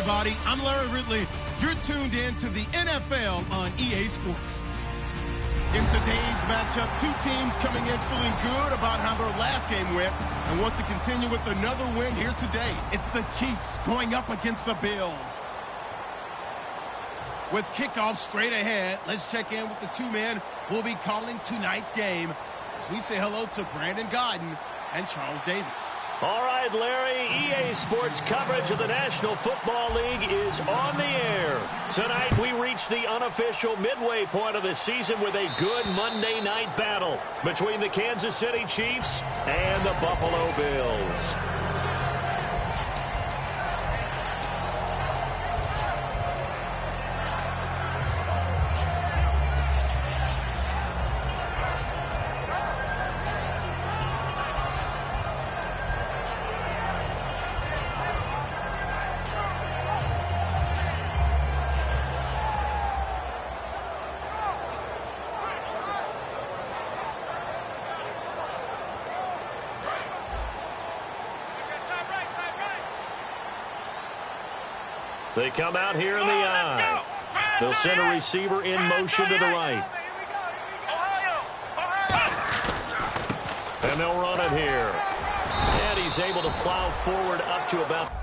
everybody. I'm Larry Ridley. You're tuned in to the NFL on EA Sports. In today's matchup, two teams coming in feeling good about how their last game went and want to continue with another win here today. It's the Chiefs going up against the Bills. With kickoff straight ahead, let's check in with the two men who will be calling tonight's game as we say hello to Brandon Godden and Charles Davis. All right, Larry, EA Sports coverage of the National Football League is on the air. Tonight, we reach the unofficial midway point of the season with a good Monday night battle between the Kansas City Chiefs and the Buffalo Bills. They come out here in the eye. They'll send a receiver in motion to the right. And they'll run it here. And he's able to plow forward up to about...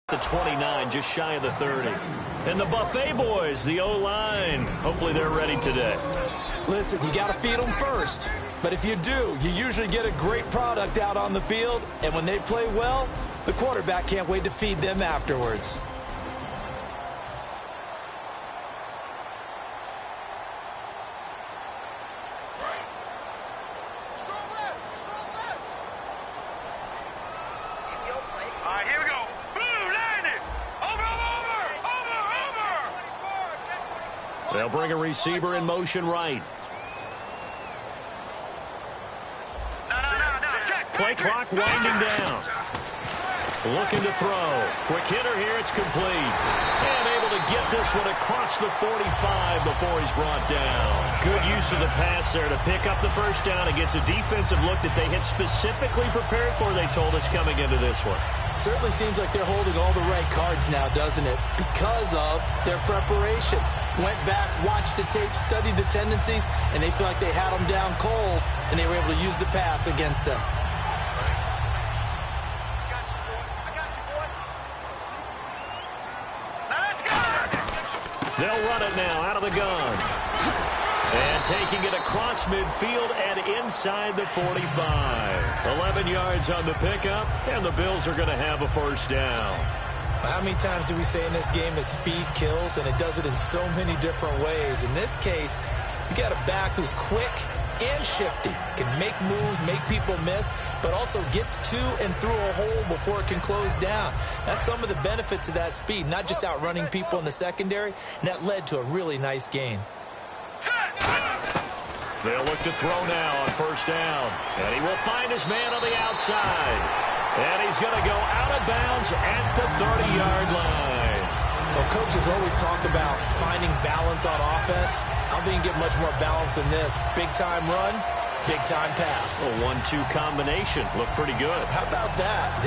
The 29, just shy of the 30. And the Buffet boys, the O-line, hopefully they're ready today. Listen, you got to feed them first. But if you do, you usually get a great product out on the field. And when they play well, the quarterback can't wait to feed them afterwards. They'll bring a receiver in motion right. Play clock winding down. Looking to throw. Quick hitter here. It's complete. And able to get this one across the 45 before he's brought down. Good use of the pass there to pick up the first down against a defensive look that they had specifically prepared for, they told us, coming into this one. Certainly seems like they're holding all the right cards now, doesn't it? Because of their preparation. Went back, watched the tape, studied the tendencies, and they feel like they had them down cold, and they were able to use the pass against them. They'll run it now out of the gun. And taking it across midfield and inside the 45. 11 yards on the pickup, and the Bills are going to have a first down. How many times do we say in this game that speed kills, and it does it in so many different ways? In this case, you got a back who's quick and shifty, can make moves, make people miss, but also gets to and through a hole before it can close down. That's some of the benefit to that speed, not just outrunning people in the secondary, and that led to a really nice gain. They'll look to throw now on first down, and he will find his man on the outside. And he's going to go out of bounds at the 30-yard line. Well, coaches always talk about finding balance on offense. I don't think you get much more balance than this. Big-time run, big-time pass. A 1-2 combination. Looked pretty good. How about that?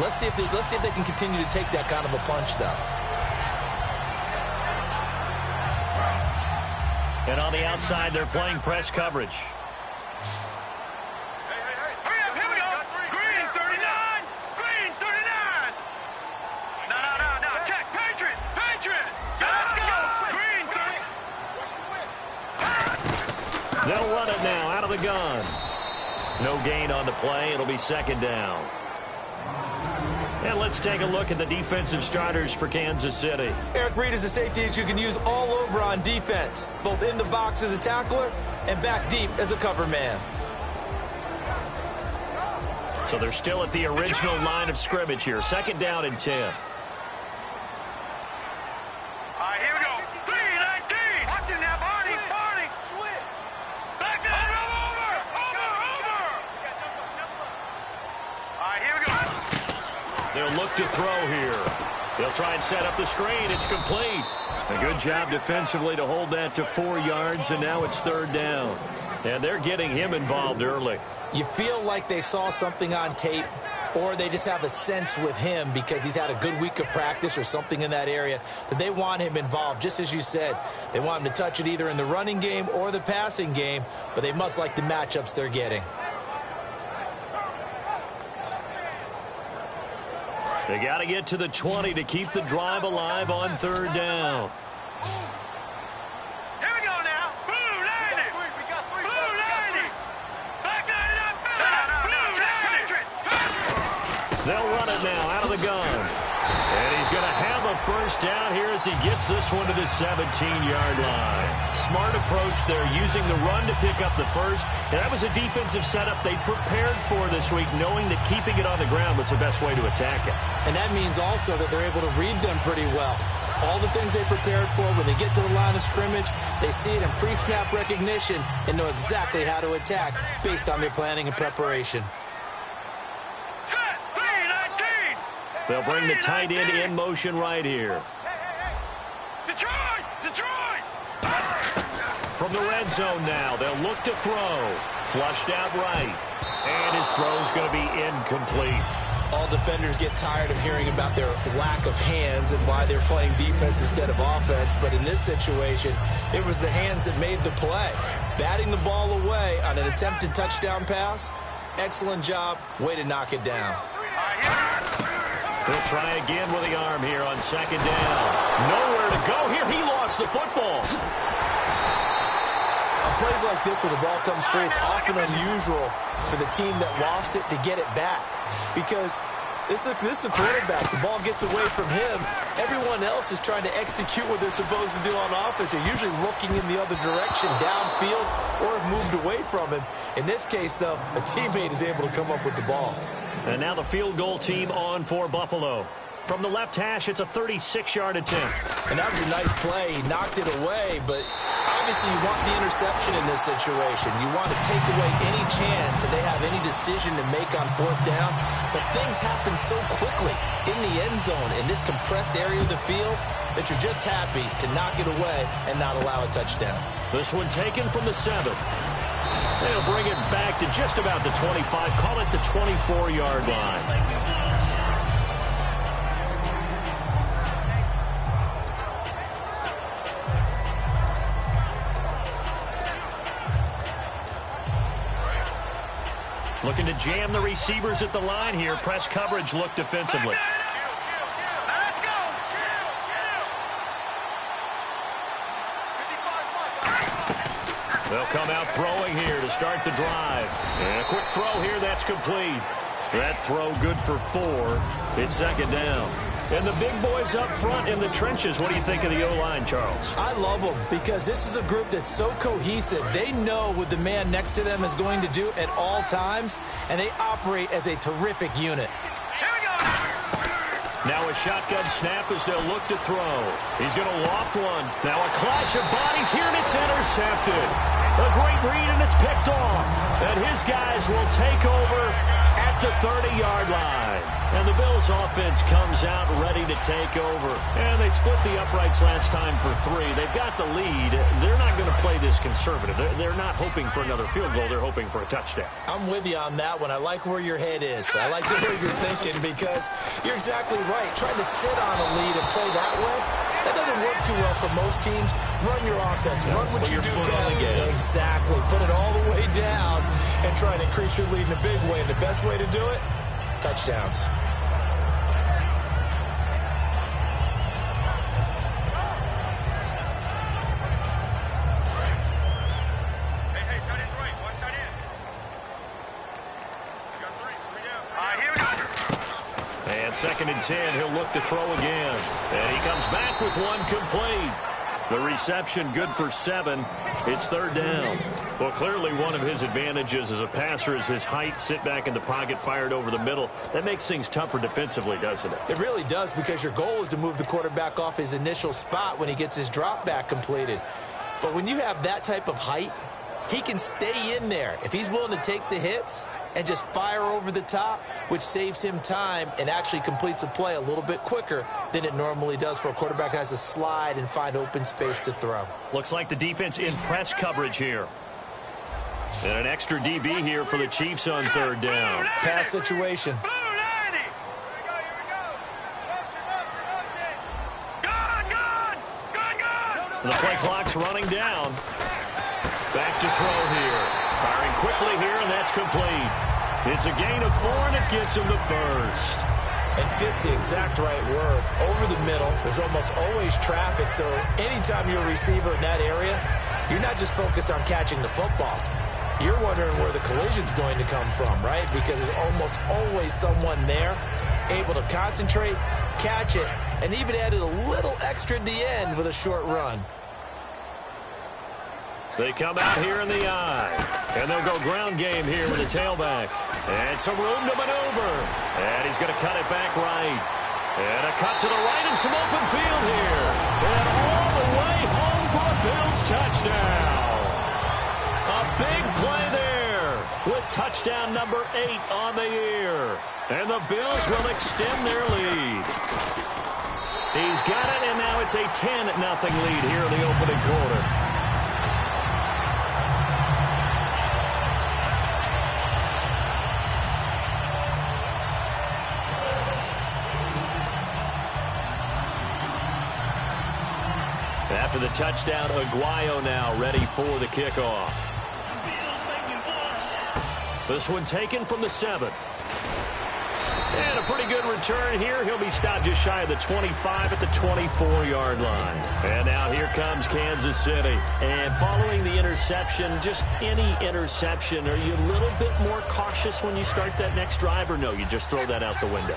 Let's see if they can continue to take that kind of a punch, though. And on the outside, they're playing press coverage. They'll run it now out of the gun. No gain on the play. It'll be second down. And let's take a look at the defensive starters for Kansas City. Eric Reed is a safety that you can use all over on defense, both in the box as a tackler and back deep as a cover man. So they're still at the original line of scrimmage here. 2nd down and 10. All right, here we go. 3-19. Watch it now, Barney. Barney. Back down. Over. All right, here we go. They'll look to throw here. They'll try and set up the screen. It's complete. A good job defensively to hold that to 4 yards, and now it's 3rd down. And they're getting him involved early. You feel like they saw something on tape, or they just have a sense with him because he's had a good week of practice or something in that area that they want him involved. Just as you said, they want him to touch it either in the running game or the passing game, but they must like the matchups they're getting. They got to get to the 20 to keep the drive alive on 3rd down. Here we go now. Blue 90. Blue 90. Back 90. They'll run it now out of the gun. And he's going to have a 1st down here as he gets this one to the 17-yard line. Smart approach there, using the run to pick up the 1st. And that was a defensive setup they prepared for this week, knowing that keeping it on the ground was the best way to attack it. And that means also that they're able to read them pretty well. All the things they prepared for, when they get to the line of scrimmage, they see it in pre-snap recognition and know exactly how to attack based on their planning and preparation. They'll bring the tight end in motion right here. Detroit! From the red zone now, they'll look to throw. Flushed out right. And his throw's going to be incomplete. All defenders get tired of hearing about their lack of hands and why they're playing defense instead of offense. But in this situation, it was the hands that made the play. Batting the ball away on an attempted touchdown pass. Excellent job. Way to knock it down. He'll try again with the arm here on 2nd down. Nowhere to go here. He lost the football. On plays like this where the ball comes free, it's often unusual for the team that lost it to get it back. Because this is the quarterback. The ball gets away from him. Everyone else is trying to execute what they're supposed to do on offense. They're usually looking in the other direction, downfield, or have moved away from him. In this case, though, a teammate is able to come up with the ball. And now the field goal team on for Buffalo. From the left hash, it's a 36-yard attempt. And that was a nice play. He knocked it away, but obviously you want the interception in this situation. You want to take away any chance that they have any decision to make on 4th down. But things happen so quickly in the end zone in this compressed area of the field that you're just happy to knock it away and not allow a touchdown. This one taken from the 7. They'll bring it back to just about the 25. Call it the 24-yard line. Looking to jam the receivers at the line here. Press coverage look defensively. They'll come out throwing here to start the drive. And a quick throw here, that's complete. That throw good for 4. It's 2nd down. And the big boys up front in the trenches. What do you think of the O-line, Charles? I love them because this is a group that's so cohesive. They know what the man next to them is going to do at all times, and they operate as a terrific unit. Now a shotgun snap as they'll look to throw. He's going to loft one. Now a clash of bodies here, and it's intercepted. A great read, and it's picked off. And his guys will take over at the 30-yard line. And the Bills offense comes out ready to take over. And they split the uprights last time for 3. They've got the lead. They're not going to play this conservative. They're not hoping for another field goal. They're hoping for a touchdown. I'm with you on that one. I like where your head is. I like where you're thinking because you're exactly right. Trying to sit on a lead and play that way, that doesn't work too well for most teams. Run your offense. Run what you do best. Exactly. Put it all the way down and try and increase your lead in a big way. And the best way to do it, touchdowns. 2nd and 10. He'll look to throw again. And he comes back with one complete. The reception good for 7. It's 3rd down. Well, clearly one of his advantages as a passer is his height. Sit back in the pocket, fired over the middle. That makes things tougher defensively, doesn't it? It really does, because your goal is to move the quarterback off his initial spot when he gets his drop back completed. But when you have that type of height, he can stay in there. If he's willing to take the hits and just fire over the top, which saves him time and actually completes a play a little bit quicker than it normally does for a quarterback who has to slide and find open space to throw. Looks like the defense in press coverage here. And an extra DB here for the Chiefs on 3rd down. Pass situation. The play clock's running down. Back to throw here. Firing quickly here, and that's complete. It's a gain of 4, and it gets him to 1st. And fits the exact right word. Over the middle, there's almost always traffic, so anytime you're a receiver in that area, you're not just focused on catching the football. You're wondering where the collision's going to come from, right? Because there's almost always someone there able to concentrate, catch it, and even added a little extra at the end with a short run. They come out here in the eye, and they'll go ground game here with a tailback. And some room to maneuver. And he's going to cut it back right. And a cut to the right and some open field here. And all the way home for a Bills touchdown. A big play there with touchdown number 8 on the year. And the Bills will extend their lead. He's got it, and now it's a 10-0 lead here in the opening quarter. After the touchdown, Aguayo now ready for the kickoff. This one taken from the 7. And a pretty good return here. He'll be stopped just shy of the 25 at the 24-yard line. And now here comes Kansas City. And following the interception, just any interception, are you a little bit more cautious when you start that next drive, or no, you just throw that out the window?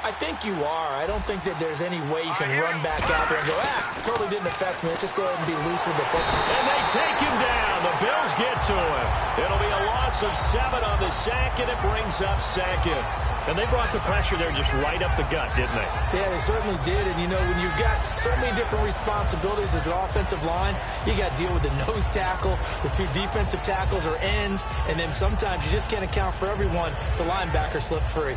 I think you are. I don't think that there's any way you can run back out there and go, totally didn't affect me. Let's just go ahead and be loose with the football. And they take him down. The Bills get to him. It'll be a loss of 7 on the sack, and it brings up 2nd. And they brought the pressure there just right up the gut, didn't they? Yeah, they certainly did. And, you know, when you've got so many different responsibilities as an offensive line, you got to deal with the nose tackle, the 2 defensive tackles or ends, and then sometimes you just can't account for everyone. The linebacker slipped free.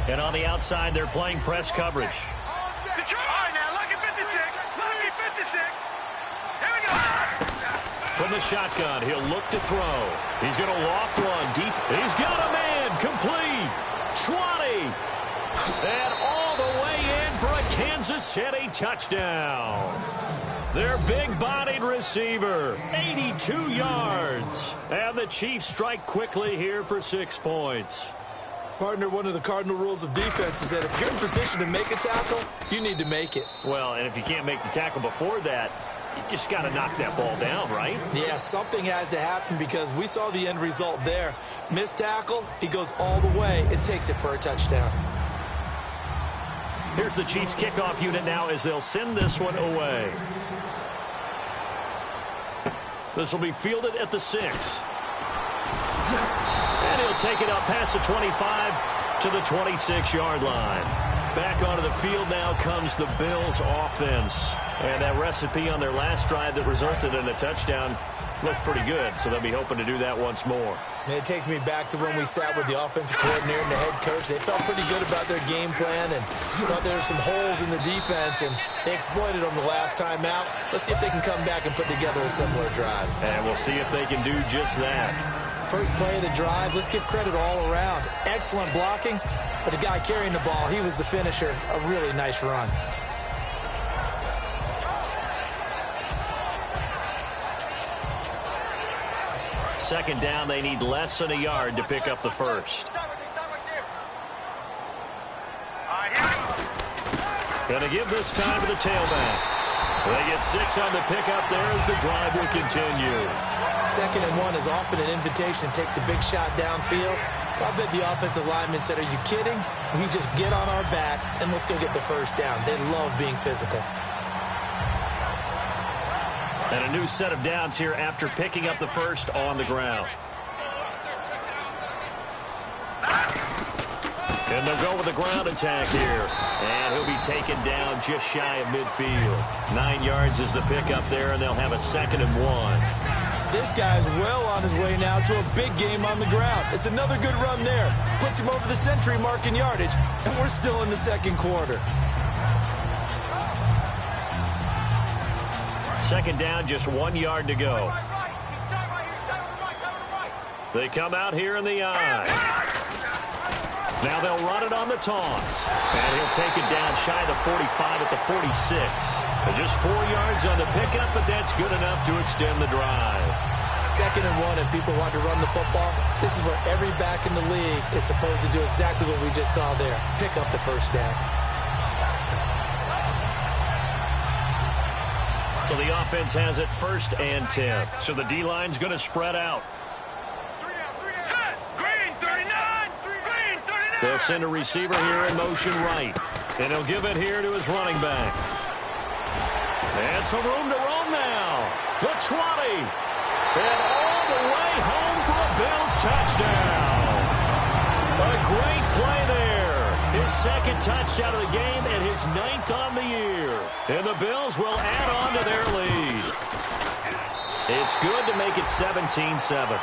And on the outside, they're playing press coverage. Detroit now, lucky 56. Lucky 56. Here we go. From the shotgun, he'll look to throw. He's going to loft one deep. He's got a man complete. 20. And all the way in for a Kansas City touchdown. Their big-bodied receiver, 82 yards. And the Chiefs strike quickly here for 6 points. Partner, one of the cardinal rules of defense is that if you're in position to make a tackle, you need to make it. Well, and if you can't make the tackle before that, you just got to knock that ball down, right? Yeah, something has to happen because we saw the end result there. Missed tackle, he goes all the way and takes it for a touchdown. Here's the Chiefs kickoff unit now as they'll send this one away. This will be fielded at the 6. And he'll take it up past the 25 to the 26-yard line. Back onto the field now comes the Bills offense. And that recipe on their last drive that resulted in a touchdown looked pretty good, so they'll be hoping to do that once more. And it takes me back to when we sat with the offensive coordinator and the head coach. They felt pretty good about their game plan and thought there were some holes in the defense, and they exploited them the last time out. Let's see if they can come back and put together a similar drive. And we'll see if they can do just that. First play of the drive, let's give credit all around. Excellent blocking, but the guy carrying the ball, he was the finisher. A really nice run. Second down, they need less than a yard to pick up the first. Gonna give this time to the tailback. They get 6 on the pickup there as the drive will continue. 2nd and 1 is often an invitation to take the big shot downfield. I bet the offensive lineman said, are you kidding? We just get on our backs, and let's go get the first down. They love being physical. And a new set of downs here after picking up the first on the ground. And they'll go with the ground attack here. And he'll be taken down just shy of midfield. 9 yards is the pickup there, and they'll have a 2nd and 1. This guy's well on his way now to a big game on the ground. It's another good run there. Puts him over the century mark in yardage, and we're still in the second quarter. 2nd down, just 1 yard to go. They come out here in the I. Now they'll run it on the toss. And he'll take it down shy of the 45 at the 46. Just 4 yards on the pickup, but that's good enough to extend the drive. 2nd and 1, and people want to run the football. This is where every back in the league is supposed to do exactly what we just saw there. Pick up the first down. So the offense has it 1st and 10. So the D-line's going to spread out. They'll send a receiver here in motion right. And he'll give it here to his running back. And some room to roam now. The 20. And all the way home for a Bills touchdown. A great play there. His 2nd touchdown of the game and his 9th on the year. And the Bills will add on to their lead. It's good to make it 17-7.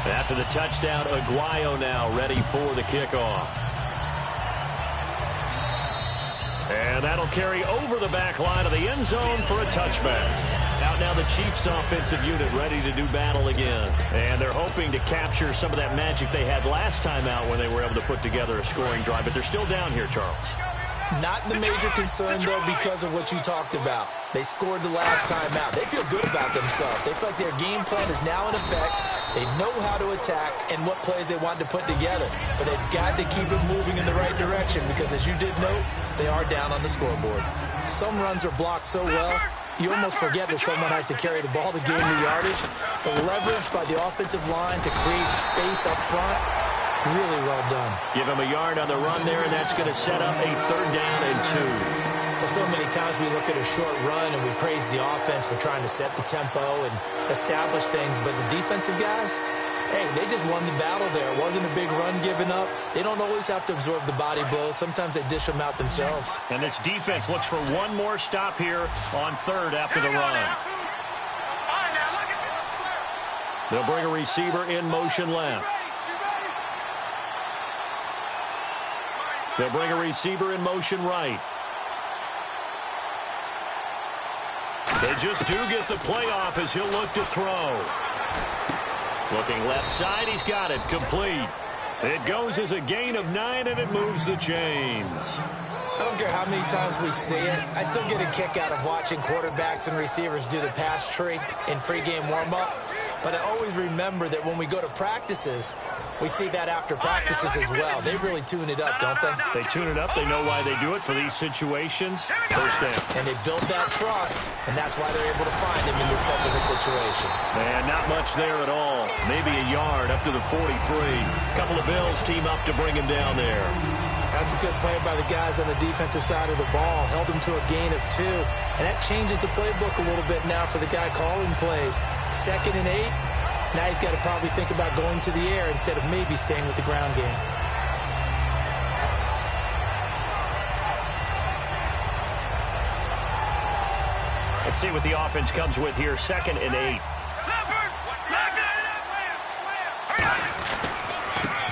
After the touchdown, Aguayo now ready for the kickoff. And that'll carry over the back line of the end zone for a touchback. Out now the Chiefs offensive unit ready to do battle again. And they're hoping to capture some of that magic they had last time out when they were able to put together a scoring drive. But they're still down here, Charles. Not the major concern, though, because of what you talked about. They scored the last time out. They feel good about themselves. They feel like their game plan is now in effect. They know how to attack and what plays they want to put together. But they've got to keep it moving in the right direction because, as you did note, they are down on the scoreboard. Some runs are blocked so well, you almost forget that someone has to carry the ball to gain the yardage. The leverage by the offensive line to create space up front, really well done. Give him a yard on the run there, and that's going to set up a 3rd down and 2. Well, so many times we look at a short run and we praise the offense for trying to set the tempo and establish things, but the defensive guys, hey, they just won the battle there. It wasn't a big run given up. They don't always have to absorb the body blows. Sometimes they dish them out themselves. And this defense looks for one more stop here on 3rd after the run. They'll bring a receiver in motion left. They'll bring a receiver in motion right. They just do get the play off as he'll look to throw. Looking left side, he's got it, complete. It goes as a gain of 9, and it moves the chains. I don't care how many times we see it. I still get a kick out of watching quarterbacks and receivers do the pass tree in pregame warm-up. But I always remember that when we go to practices, we see that after practices as well. They really tune it up, don't they? They tune it up. They know why they do it for these situations. 1st down. And they build that trust, and that's why they're able to find him in this type of a situation. Man, not much there at all. Maybe a yard up to the 43. A couple of Bills team up to bring him down there. That's a good play by the guys on the defensive side of the ball. Held him to a gain of 2. And that changes the playbook a little bit now for the guy calling plays. 2nd and 8. Now he's got to probably think about going to the air instead of maybe staying with the ground game. Let's see what the offense comes with here. 2nd and 8.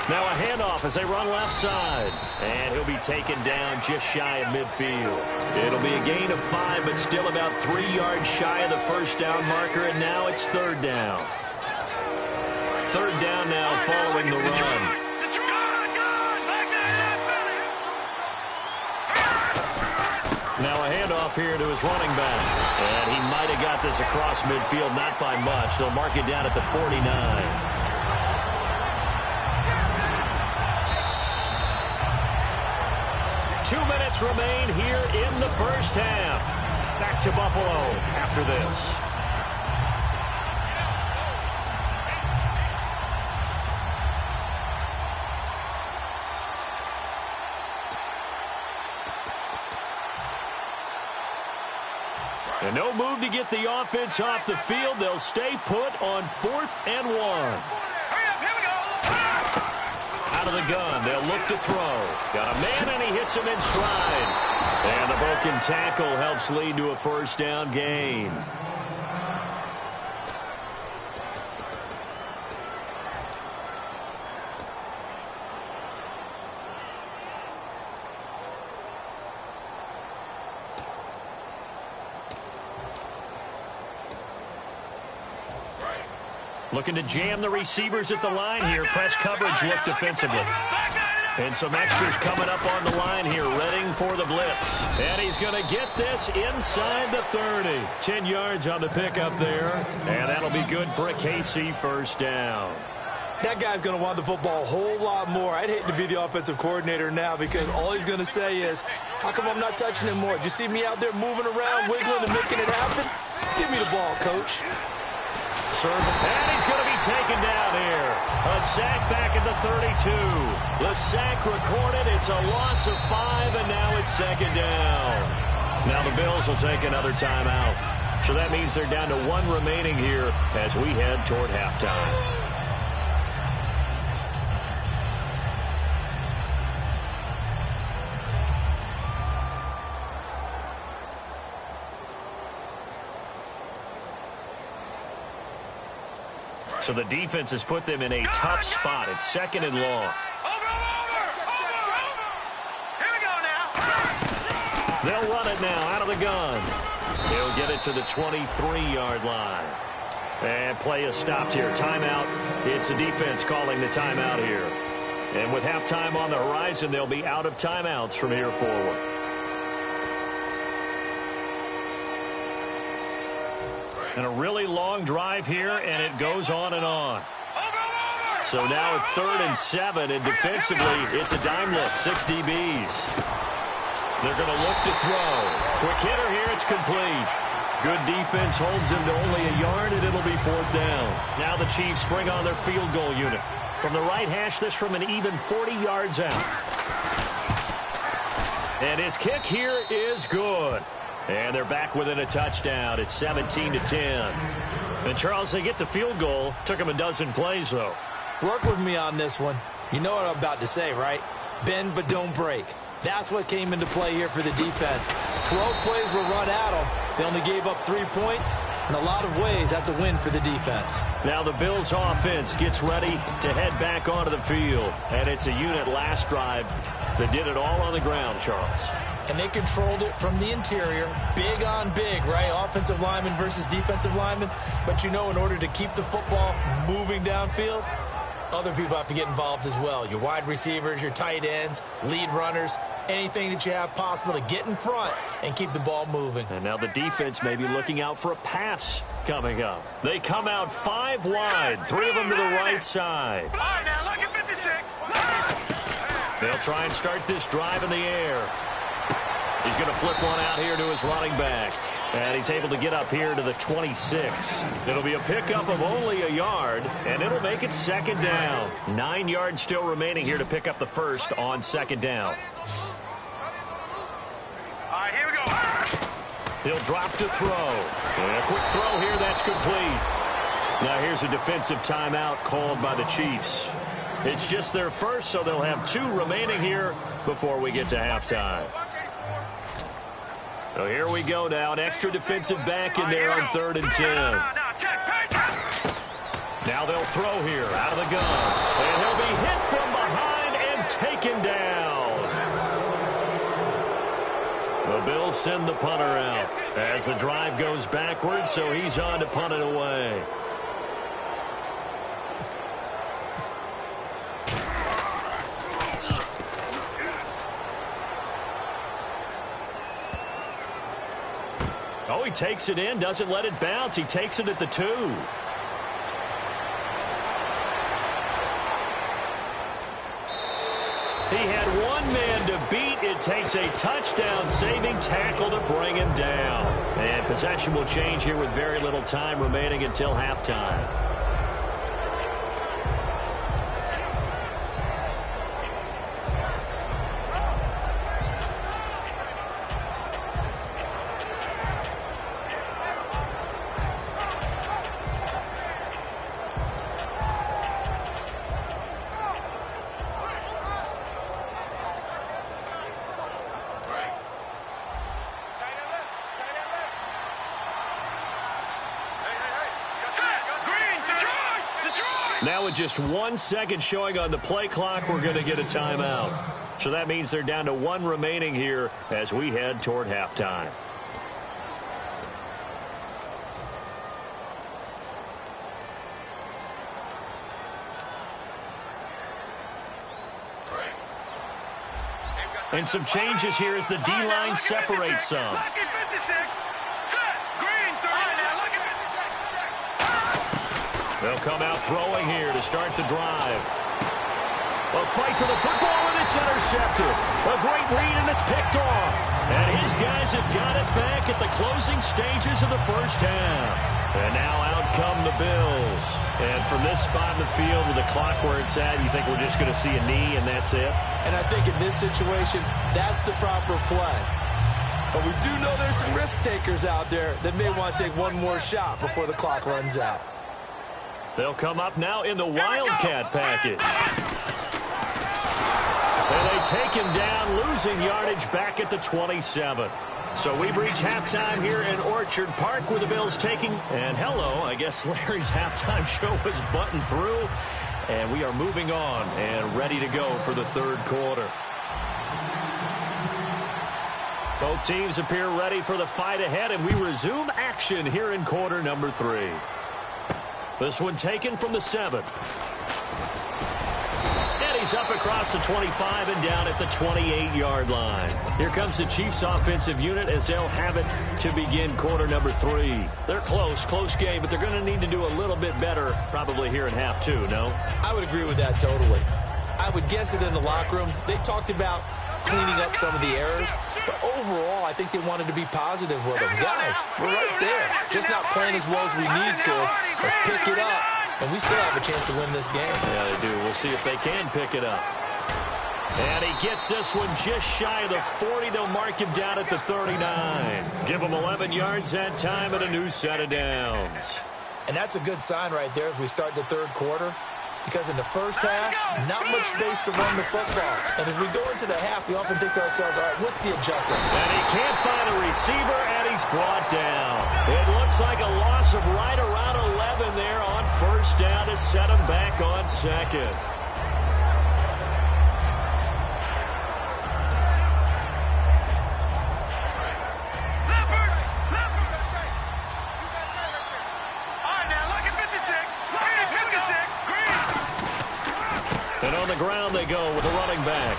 Now a handoff as they run left side. And he'll be taken down just shy of midfield. It'll be a gain of 5, but still about 3 yards shy of the 1st down marker, and now it's 3rd down. 3rd down now following the run. Now a handoff here to his running back. And he might have got this across midfield, not by much. They'll mark it down at the 49. 2 minutes remain here in the 1st half. back to Buffalo after this. And no move to get the offense off the field. They'll stay put on 4th and 1. Hurry up, here we go. Out of the gun, they'll look to throw. Got a man, and he hits him in stride. And the broken tackle helps lead to a first down gain. Looking to jam the receivers at the line here. Press coverage look defensively. And some extras coming up on the line here, readying for the blitz. And he's going to get this inside the 30. 10 yards on the pickup there. And that'll be good for a KC first down. That guy's going to want the football a whole lot more. I'd hate to be the offensive coordinator now because all he's going to say is, how come I'm not touching him more? Do you see me out there moving around, wiggling, and making it happen? Give me the ball, coach. And he's going to be taken down here. A sack back at the 32. The sack recorded. It's a loss of 5, and now it's second down. Now the Bills will take another timeout. So that means they're down to 1 remaining here as we head toward halftime. So the defense has put them in a tough spot. It's 2nd and long. Over. Here we go now. They'll run it now out of the gun. He'll get it to the 23-yard line. And play is stopped here. Timeout. It's the defense calling the timeout here. And with halftime on the horizon, they'll be out of timeouts from here forward. And a really long drive here, and it goes on and on. So now it's 3rd and 7, and defensively, it's a dime look, 6 DBs. They're going to look to throw. Quick hitter here, it's complete. Good defense holds him to only a yard, and it'll be 4th down. Now the Chiefs bring on their field goal unit. From the right hash, this from an even 40 yards out. And his kick here is good. And they're back within a touchdown. It's 17-10. And, Charles, they get the field goal. Took them a dozen plays, though. Work with me on this one. You know what I'm about to say, right? Bend but don't break. That's what came into play here for the defense. 12 plays were run at them. They only gave up 3 points. In a lot of ways, that's a win for the defense. Now the Bills' offense gets ready to head back onto the field. And it's a unit last drive that did it all on the ground, Charles. And they controlled it from the interior. Big on big, right? Offensive lineman versus defensive lineman. But, you know, in order to keep the football moving downfield, other people have to get involved as well. Your wide receivers, your tight ends, lead runners, anything that you have possible to get in front and keep the ball moving. And now the defense may be looking out for a pass coming up. They come out 5 wide, 3 of them to the right side. All right, now, look at 56. They'll try and start this drive in the air. He's going to flip one out here to his running back. And he's able to get up here to the 26. It'll be a pickup of only a yard, and it'll make it 2nd down. 9 yards still remaining here to pick up the first on 2nd down. All right, here we go. He'll drop to throw. And a quick throw here, that's complete. Now here's a defensive timeout called by the Chiefs. It's just their first, so they'll have 2 remaining here before we get to halftime. So here we go now. An extra defensive back in there on 3rd and 10. Now they'll throw here out of the gun. And he'll be hit from behind and taken down. The Bills send the punter out as the drive goes backwards, so he's on to punt it away. Oh, he takes it in, doesn't let it bounce. He takes it at the 2. He had one man to beat. It takes a touchdown-saving tackle to bring him down. And possession will change here with very little time remaining until halftime. Now with just 1 second showing on the play clock, we're going to get a timeout. So that means they're down to 1 remaining here as we head toward halftime. And some changes here as the D-line separates some. They'll come out throwing here to start the drive. A fight for the football, and it's intercepted. A great read, and it's picked off. And his guys have got it back at the closing stages of the first half. And now out come the Bills. And from this spot in the field with the clock where it's at, you think we're just going to see a knee and that's it? And I think in this situation, that's the proper play. But we do know there's some risk takers out there that may want to take one more shot before the clock runs out. They'll come up now in the Wildcat package. And they take him down, losing yardage back at the 27. So we reach halftime here in Orchard Park with the Bills taking. And hello, I guess Larry's halftime show was buttoned through. And we are moving on and ready to go for the third quarter. Both teams appear ready for the fight ahead, and we resume action here in quarter number 3. This one taken from the 7. And he's up across the 25 and down at the 28-yard line. Here comes the Chiefs offensive unit as they'll have it to begin quarter number 3. They're close game, but they're going to need to do a little bit better probably here in half 2, no? I would agree with that totally. I would guess it in the locker room. They talked about cleaning up some of the errors, but overall, I think they wanted to be positive with them. Guys, we're right there. Just not playing as well as we need to. Let's pick it up, and we still have a chance to win this game. Yeah, they do. We'll see if they can pick it up. And he gets this one just shy of the 40. They'll mark him down at the 39. Give him 11 yards that time and a new set of downs. And that's a good sign right there as we start the third quarter. Because in the first half, not much space to run the football. And as we go into the half, we often think to ourselves, all right, what's the adjustment? And he can't find a receiver, and he's brought down. It looks like a loss of right around 11 there on first down to set him back on second. And on the ground they go with a running back.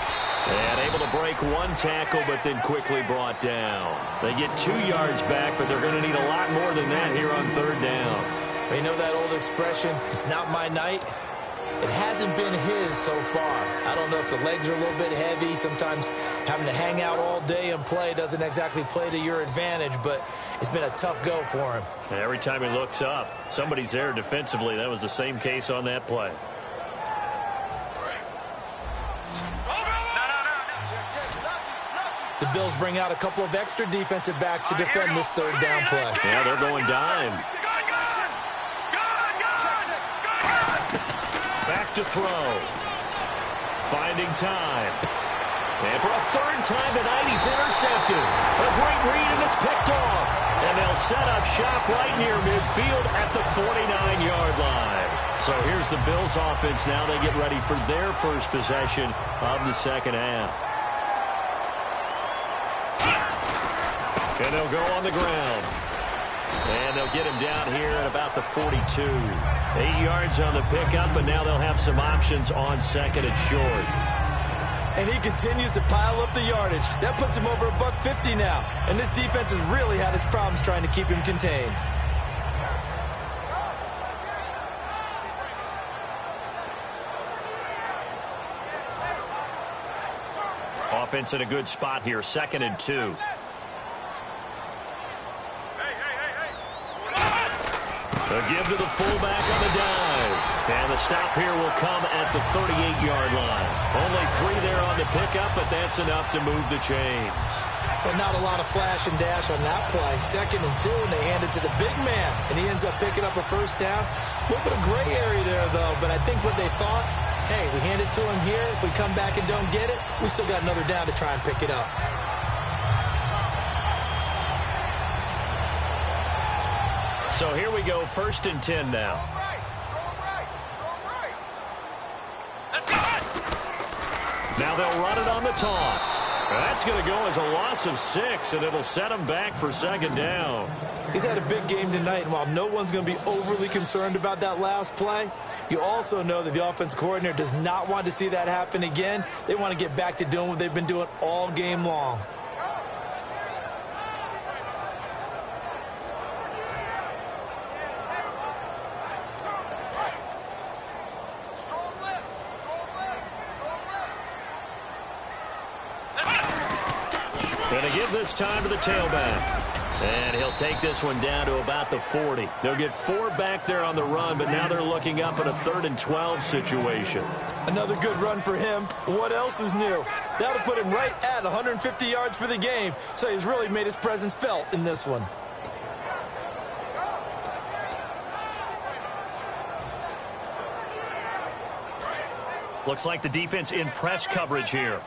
And able to break one tackle, but then quickly brought down. They get 2 yards back, but they're going to need a lot more than that here on third down. You know that old expression, it's not my night? It hasn't been his so far. I don't know if the legs are a little bit heavy. Sometimes having to hang out all day and play doesn't exactly play to your advantage, but it's been a tough go for him. And every time he looks up, somebody's there defensively. That was the same case on that play. The Bills bring out a couple of extra defensive backs to defend this third down play. Yeah, they're going dime. Back to throw. Finding time. And for a third time tonight, he's intercepted. A great read, and it's picked off. And they'll set up shop right near midfield at the 49-yard line. So here's the Bills offense now. They get ready for their first possession of the second half. And they'll go on the ground. And they'll get him down here at about the 42. 8 yards on the pickup, but now they'll have some options on second and short. And he continues to pile up the yardage. That puts him over $150 now. And this defense has really had its problems trying to keep him contained. Offense in a good spot here, 2nd and 2. A give to the fullback on the dive. And the stop here will come at the 38-yard line. Only 3 there on the pickup, but that's enough to move the chains. But not a lot of flash and dash on that play. 2nd and 2, and they hand it to the big man. And he ends up picking up a first down. A little bit of gray area there, though. But I think what they thought, hey, we hand it to him here. If we come back and don't get it, we still got another down to try and pick it up. So here we go, 1st and 10 now. Now they'll run it on the toss. That's going to go as a loss of 6, and it'll set him back for 2nd down. He's had a big game tonight, and while no one's going to be overly concerned about that last play, you also know that the offense coordinator does not want to see that happen again. They want to get back to doing what they've been doing all game long. Going to give this time to the tailback. And he'll take this one down to about the 40. They'll get 4 back there on the run, but now they're looking up at a 3rd and 12 situation. Another good run for him. What else is new? That'll put him right at 150 yards for the game, so he's really made his presence felt in this one. Looks like the defense in press coverage here.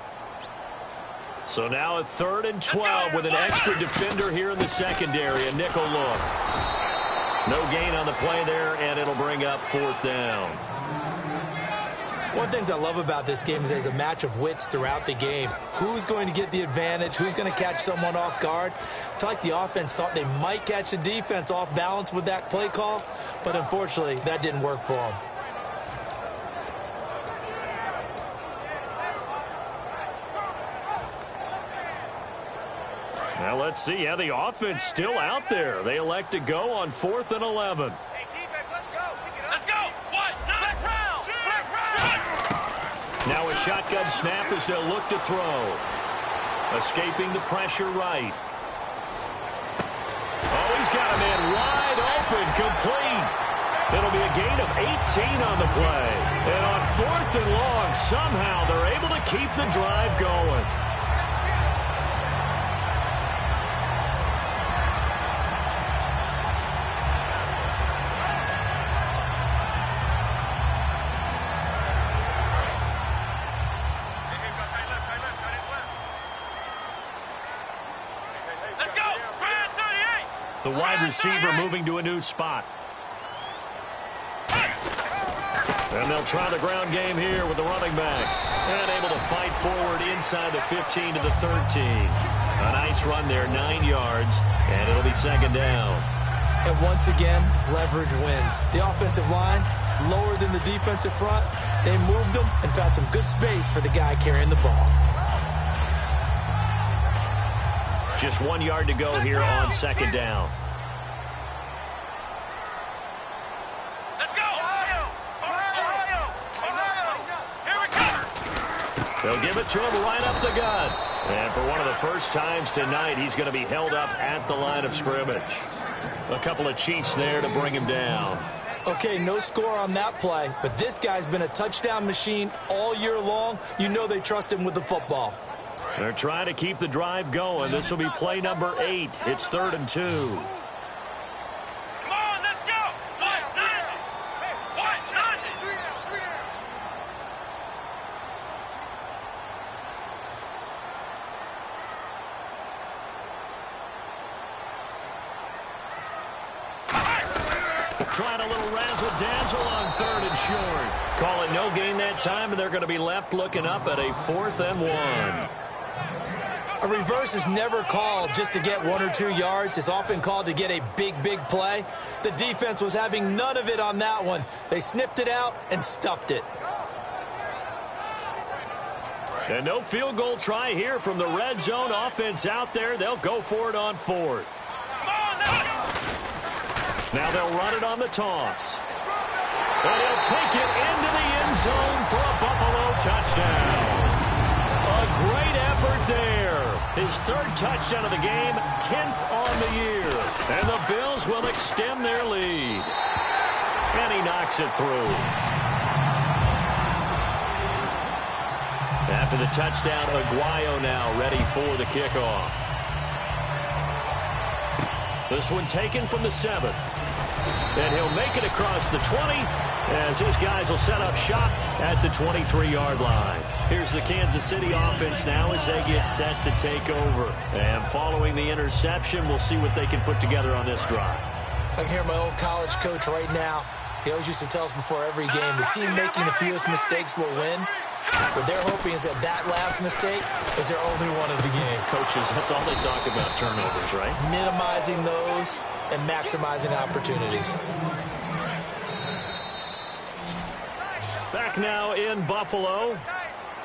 So now a 3rd and 12 with an extra defender here in the secondary. A nickel look. No gain on the play there, and it'll bring up 4th down. One of the things I love about this game is there's a match of wits throughout the game. Who's going to get the advantage? Who's going to catch someone off guard? I feel like the offense thought they might catch the defense off balance with that play call, but unfortunately, that didn't work for them. Now let's see. Yeah, the offense still out there. They elect to go on 4th and 11. Hey, defense, let's go. Let's go. What? Next round. Now a shotgun snap as they'll look to throw. Escaping the pressure right. Oh, he's got a man wide open, complete. It'll be a gain of 18 on the play. And on 4th and long, somehow they're able to keep the drive going. The wide receiver moving to a new spot. And they'll try the ground game here with the running back. And able to fight forward inside the 15 to the 13. A nice run there, 9 yards, and it'll be 2nd down. And once again, leverage wins. The offensive line, lower than the defensive front. They moved them and found some good space for the guy carrying the ball. Just 1 yard to go here on 2nd down. Let's go. Ohio. Here we come. They'll give it to him right up the gut. And for one of the first times tonight, he's going to be held up at the line of scrimmage. A couple of cheats there to bring him down. Okay, no score on that play, but this guy's been a touchdown machine all year long. You know they trust him with the football. They're trying to keep the drive going. This will be play number 8. It's 3rd and 2. Come on, let's go. What? Nothing. What? Nothing. Trying a little razzle-dazzle on 3rd and short. Call it no gain that time, and they're going to be left looking up at a 4th and 1. A reverse is never called just to get 1 or 2 yards. It's often called to get a big, big play. The defense was having none of it on that one. They sniffed it out and stuffed it. And no field goal try here from the red zone offense out there. They'll go for it on 4th. Now they'll run it on the toss. And he'll take it into the end zone for a Buffalo touchdown. A great effort His third touchdown of the game, 10th on the year. And the Bills will extend their lead. And he knocks it through. After the touchdown, Aguayo now ready for the kickoff. This one taken from the 7. And he'll make it across the 20 as his guys will set up shop at the 23-yard line. Here's the Kansas City offense now as they get set to take over. And following the interception, we'll see what they can put together on this drive. I can hear my old college coach right now. He always used to tell us before every game, the team making the fewest mistakes will win. What they're hoping is that that last mistake is their only one of the game. Coaches, that's all they talk about, turnovers, right? Minimizing those and maximizing opportunities. Back now in Buffalo.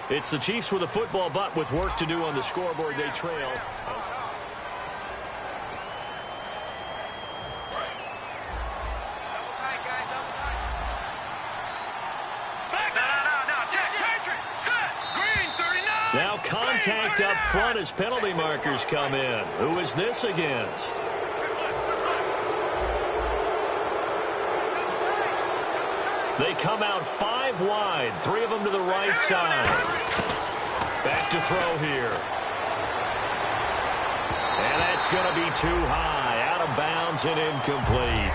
It's the Chiefs with a football, but with work to do on the scoreboard, they trail. Now contact up front as penalty markers come in. Who is this against? They come out 5 wide, 3 of them to the right side. Back to throw here. And that's going to be too high, out of bounds and incomplete.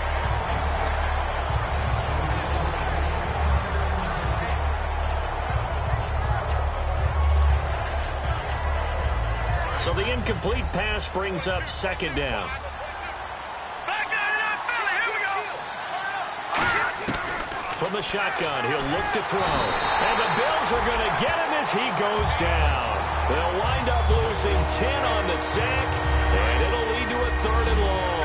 So the incomplete pass brings up 2nd down. From the shotgun, he'll look to throw. And the Bills are going to get him as he goes down. They'll wind up losing 10 on the sack, and it'll lead to a 3rd and long.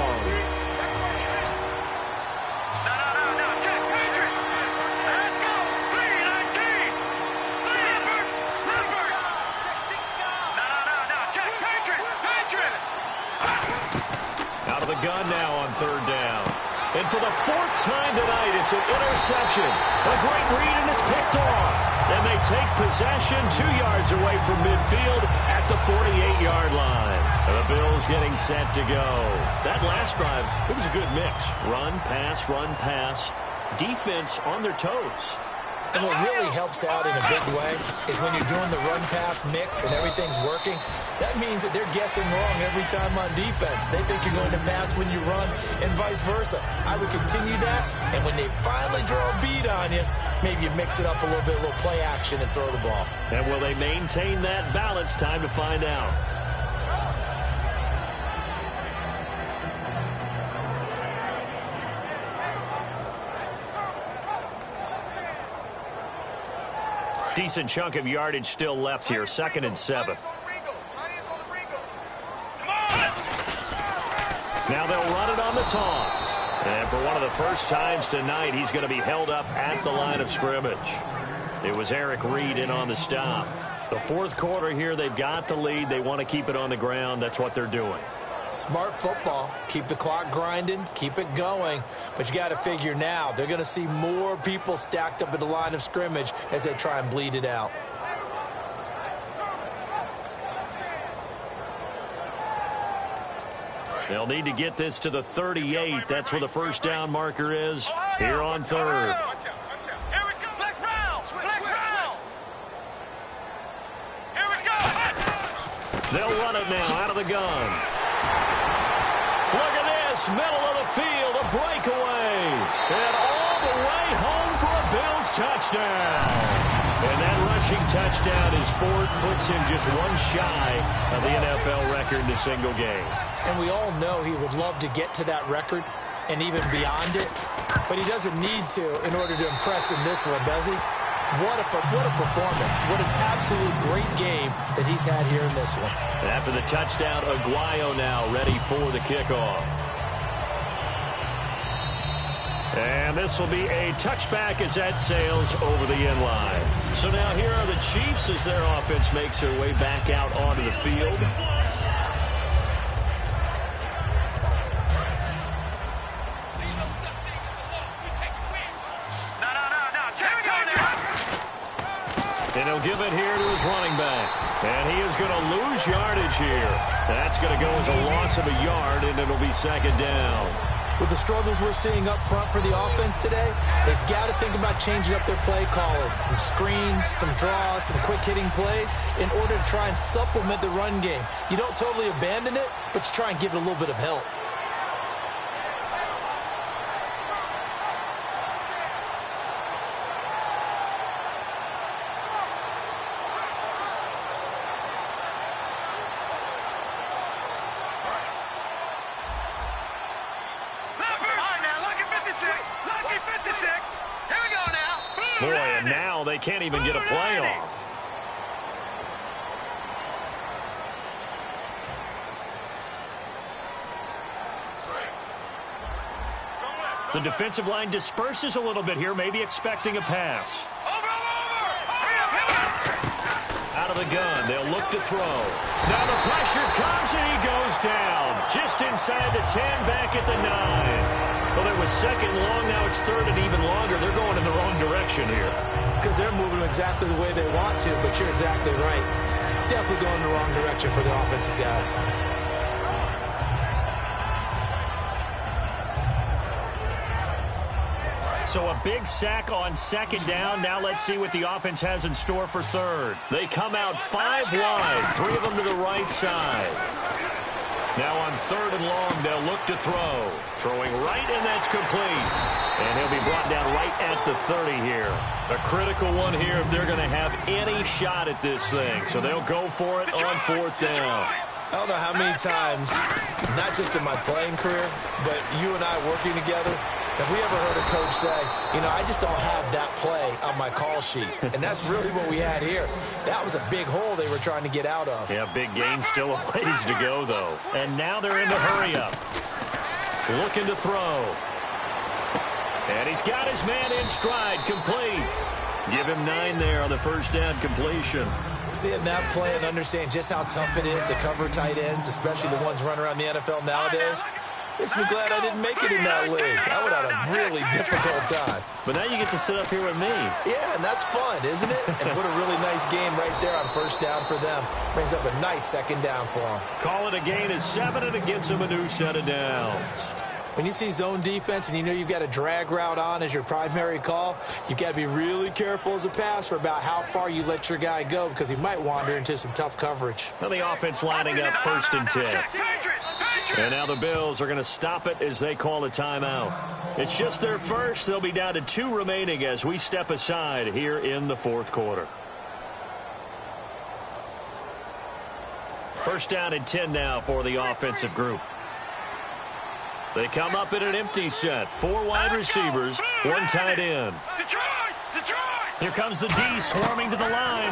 Out of the gun now on 3rd down. And for the 4th time tonight, it's an interception. A great read, and it's picked off. And they take possession 2 yards away from midfield at the 48-yard line. And the Bills getting set to go. That last drive, it was a good mix. Run, pass, defense on their toes. And what really helps out in a big way is when you're doing the run-pass mix and everything's working, that means that they're guessing wrong every time on defense. They think you're going to pass when you run and vice versa. I would continue that, and when they finally draw a bead on you, maybe you mix it up a little bit, a little play action and throw the ball. And will they maintain that balance? Time to find out. Decent chunk of yardage still left here. 2nd and 7. Now they'll run it on the toss. And for one of the first times tonight, he's going to be held up at the line of scrimmage. It was Eric Reed in on the stop. The 4th quarter here, they've got the lead. They want to keep it on the ground. That's what they're doing. Smart football. Keep the clock grinding. Keep it going. But you got to figure now, they're going to see more people stacked up at the line of scrimmage as they try and bleed it out. They'll need to get this to the 38. That's where the 1st down marker is here on 3rd. They'll run it now out of the gun. Look at this, middle of the field, a breakaway. And all the way home for a Bills touchdown. And that rushing touchdown is Ford, puts him just 1 shy of the NFL record in a single game. And we all know he would love to get to that record and even beyond it. But he doesn't need to in order to impress in this one, does he? What a performance. What an absolute great game that he's had here in this one. And after the touchdown, Aguayo now ready for the kickoff. And this will be a touchback as that sails over the end line. So now here are the Chiefs as their offense makes their way back out onto the field. he'll give it here to his running back. And he is going to lose yardage here. That's going to go as a loss of a yard, and it'll be second down. With the struggles we're seeing up front for the offense today, they've got to think about changing up their play calling. Some screens, some draws, some quick-hitting plays in order to try and supplement the run game. You don't totally abandon it, but you try and give it a little bit of help. Boy, and now they can't even get a play off. The defensive line disperses a little bit here, maybe expecting a pass. Out of the gun, they'll look to throw. Now the pressure comes and he goes down. Just inside the 10, back at the 9. Well, it was second long, now it's third and even longer. They're going in the wrong direction here. Because they're moving exactly the way they want to, but you're exactly right. Definitely going in the wrong direction for the offensive guys. So a big sack on second down. Now let's see what the offense has in store for third. They come out 5 wide, 3 of them to the right side. Now on third and long, they'll look to throw. Throwing right, and that's complete. And he'll be brought down right at the 30 here. A critical one here if they're going to have any shot at this thing. So they'll go for it on fourth down. I don't know how many times, not just in my playing career, but you and I working together, have we ever heard a coach say, you know, I just don't have that play on my call sheet. And that's really what we had here. That was a big hole they were trying to get out of. Yeah, big gain, still a ways to go, though. And now they're in the hurry-up. Looking to throw. And he's got his man in stride, complete. Give him 9 there on the first down completion. Seeing that play and understand just how tough it is to cover tight ends, especially the ones running around the NFL nowadays, makes me glad I didn't make it in that league. I would have had a really difficult time. But now you get to sit up here with me. Yeah, and that's fun, isn't it? And what a really nice game right there on first down for them. Brings up a nice second down for them. Call it a gain of 7, and it gets them a new set of downs. When you see zone defense and you know you've got a drag route on as your primary call, you've got to be really careful as a passer about how far you let your guy go because he might wander into some tough coverage. Well, the offense lining up 1st and 10. And now the Bills are going to stop it as they call a timeout. It's just their first. They'll be down to 2 remaining as we step aside here in the 4th quarter. First down and 10 now for the offensive group. They come up in an empty set. 4 wide receivers, 1 tight end. Here comes the D swarming to the line.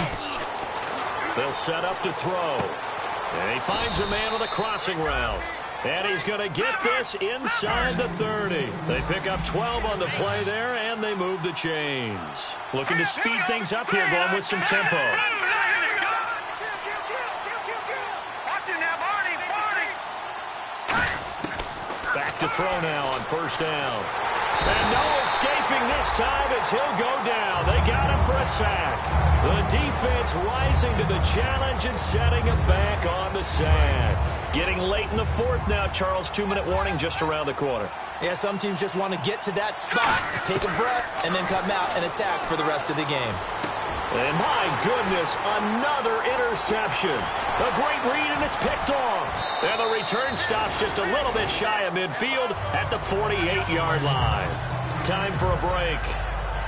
They'll set up to throw. And he finds a man with a crossing route. And he's going to get this inside the 30. They pick up 12 on the play there, and they move the chains. Looking to speed things up here, going with some tempo. Back to throw now on first down. And no escaping this time as he'll go down. They got him for a sack. The defense rising to the challenge and setting him back on the sack. Getting late in the 4th now, Charles. 2-minute warning just around the corner. Yeah, some teams just want to get to that spot, take a breath, and then come out and attack for the rest of the game. And my goodness, another interception. A great read, and it's picked off. And the return stops just a little bit shy of midfield at the 48-yard line. Time for a break.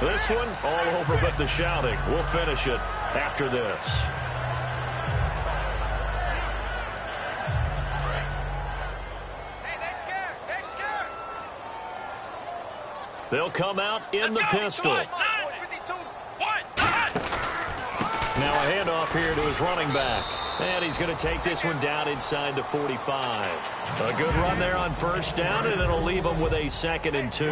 This one, all over but the shouting. We'll finish it after this. They'll come out in the pistol. Now a handoff here to his running back. And he's going to take this one down inside the 45. A good run there on first down, and it'll leave him with a 2nd and 2.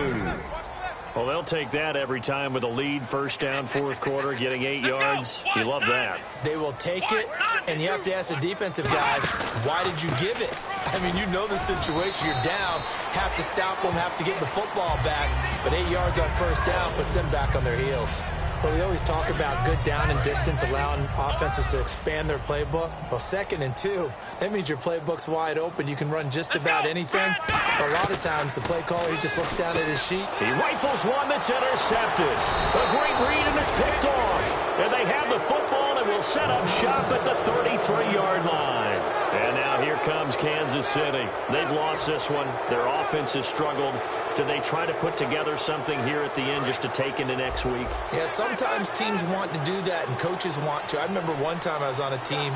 Well, they'll take that every time with a lead. First down, 4th quarter, getting 8 yards. You love that. They will take it, and you have to ask the defensive guys, why did you give it? I mean, you know the situation. You're down, have to stop them, have to get the football back. But 8 yards on first down puts them back on their heels. Well, we always talk about good down and distance, allowing offenses to expand their playbook. Well, 2nd and 2, that means your playbook's wide open. You can run just about anything. But a lot of times, the play caller, he just looks down at his sheet. He rifles one that's intercepted. A great read, and it's picked off. And they have the football and will set up shop at the 33-yard line. And now here comes Kansas City. They've lost this one. Their offense has struggled. Do they try to put together something here at the end just to take into next week? Yeah, sometimes teams want to do that, and coaches want to. I remember one time I was on a team,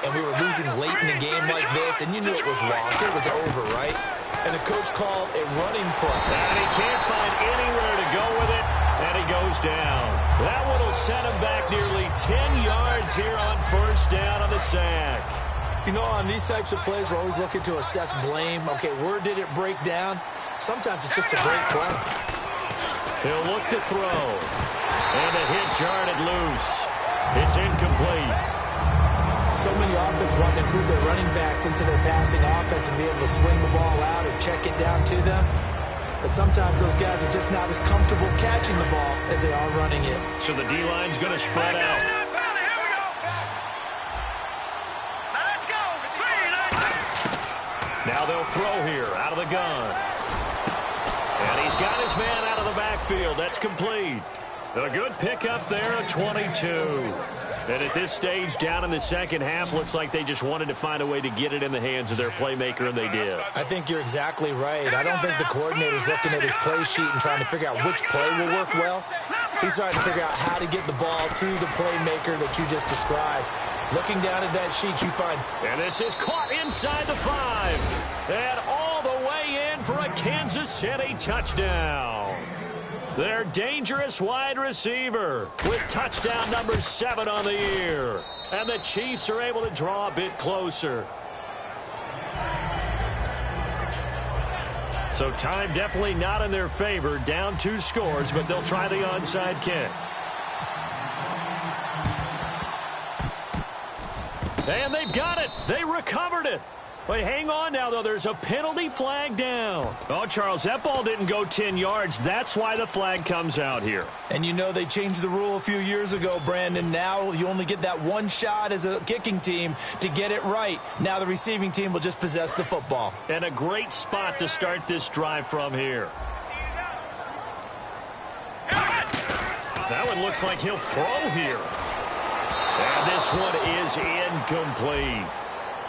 and we were losing late in the game like this, and you knew it was lost. It was over, right? And the coach called a running play. And he can't find anywhere to go with it, and he goes down. That one will set him back nearly 10 yards here on 1st down on the sack. You know, on these types of plays, we're always looking to assess blame. Okay, where did it break down? Sometimes it's just a great play. He'll look to throw. And the hit jarred it loose. It's incomplete. So many offenses want to include their running backs into their passing offense and be able to swing the ball out or check it down to them. But sometimes those guys are just not as comfortable catching the ball as they are running it. So the D-line's going to spread out. Now they'll throw here out of the gun. And he's got his man out of the backfield. That's complete. A good pickup there at 22. And at this stage, down in the second half, looks like they just wanted to find a way to get it in the hands of their playmaker, and they did. I think you're exactly right. I don't think the coordinator's looking at his play sheet and trying to figure out which play will work well. He's trying to figure out how to get the ball to the playmaker that you just described. Looking down at that sheet, you find... And this is caught inside the 5. And all the way in for a Kansas City touchdown. Their dangerous wide receiver with touchdown number 7 on the year. And the Chiefs are able to draw a bit closer. So time definitely not in their favor. Down 2 scores, but they'll try the onside kick. And they've got it. They recovered it. Wait, hang on now, though. There's a penalty flag down. Oh, Charles, that ball didn't go 10 yards. That's why the flag comes out here. And you know they changed the rule a few years ago, Brandon. Now you only get that one shot as a kicking team to get it right. Now the receiving team will just possess the football. And a great spot to start this drive from here. That one looks like he'll throw here. And this one is incomplete.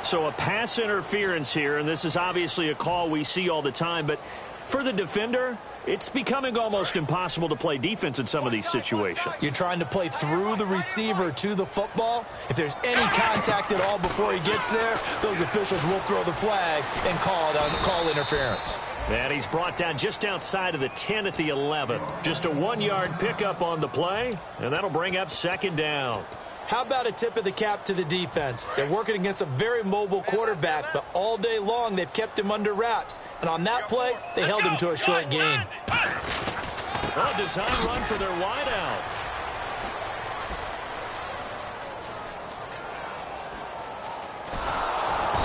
So a pass interference here, and this is obviously a call we see all the time, but for the defender, it's becoming almost impossible to play defense in some of these situations. You're trying to play through the receiver to the football. If there's any contact at all before he gets there, those officials will throw the flag and call interference. And he's brought down just outside of the 10 at the 11. Just a 1-yard pickup on the play, and that'll bring up 2nd down. How about a tip of the cap to the defense? They're working against a very mobile quarterback, but all day long they've kept him under wraps. And on that play, they held him to a short gain. A design run for their wideout.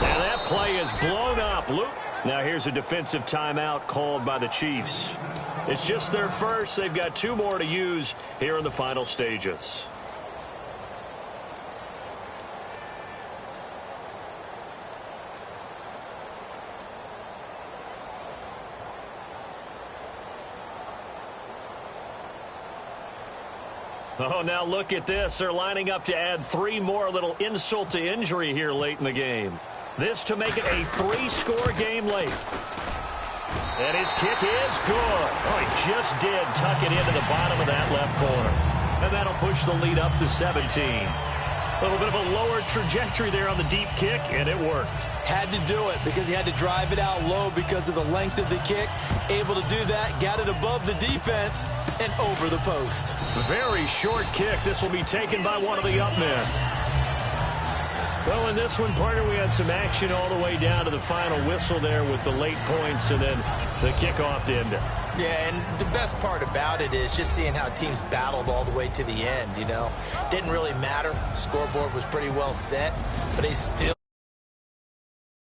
And that play is blown up. Now here's a defensive timeout called by the Chiefs. It's just their first. They've got 2 more to use here in the final stages. Oh, now look at this. They're lining up to add 3 more, a little insult to injury here late in the game. This to make it a 3-score game late. And his kick is good. Oh, he just did tuck it into the bottom of that left corner. And that'll push the lead up to 17. A little bit of a lower trajectory there on the deep kick, and it worked. Had to do it because he had to drive it out low because of the length of the kick. Able to do that, got it above the defense and over the post. Very short kick. This will be taken by one of the up men. Well, in this one, partner, we had some action all the way down to the final whistle there with the late points and then the kickoff to end it. Yeah, and the best part about it is just seeing how teams battled all the way to the end, you know. Didn't really matter. Scoreboard was pretty well set, but they still